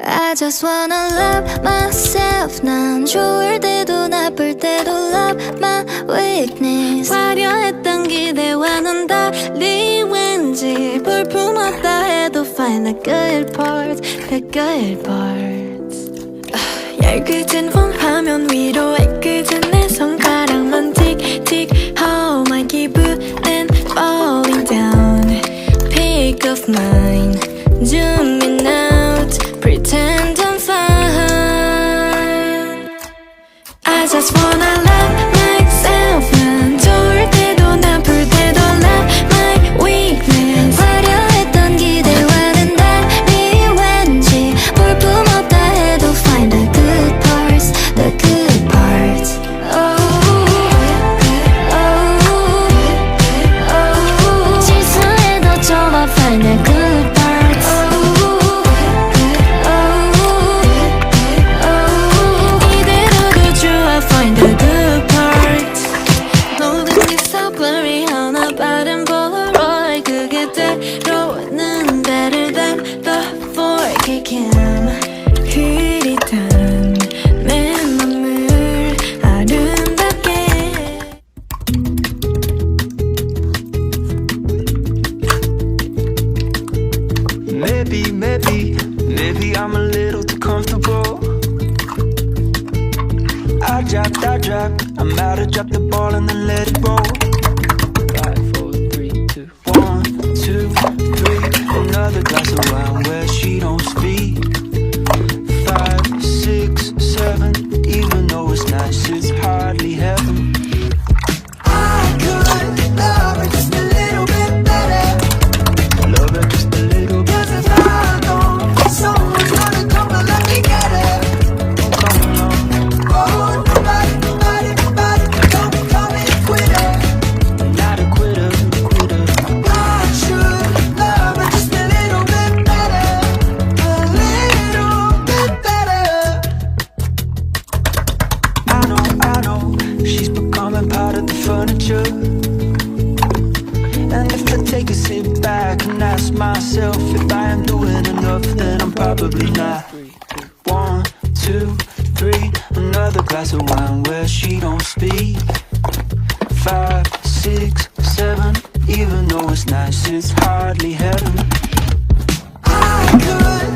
I just wanna love myself. 난 좋을 때도 나쁠 때도 love my weakness. 화려했던 기대와는 달리 왠지 볼품없다 해도 find the good parts, the good parts. 얇게진 폰 화면 위로 애꿎은 내 손가락만 틱틱. How my 기분은 falling down. Pick of mine, zoom in out, pretend I'm fine. I just wanna love myself. 난 좋을 때도 나쁠 때도 love my weakness. 화려했던 기대와는 달리 왠지 볼품없다 해도 find the good parts, the good parts. 실수해도 좋아 find the good parts. 이대로도 좋아 find the good parts. 모든 게 so blurry 하나 빠른 폴라로이드 그게 때로는 better than the 4K cam. 흐릿한 내 맘을 아름답게. Maybe I'm a little too comfortable. I dropped, I'm out to drop the ball and then let it roll. 5, 4, 3, 2, 1, 2, 3. Another glass of wine where she don't speak. 5, 6, 7. Even though it's nice, it's hardly heaven. I could love her just a little bit better. Love her just a little bit. 'Cause if I know someone's gonna come and let me get it. Come along. Oh, nobody, don't call me a quitter. Not a quitter. I should love her just a little bit better. A little bit better. I know, she's becoming part of the furniture. And if I take a sit back and ask myself if I am doing enough, then I'm probably not. 1, 2, 3. Another glass of wine where she don't speak. 5, 6, 7. Even though it's nice, it's hardly heaven. I could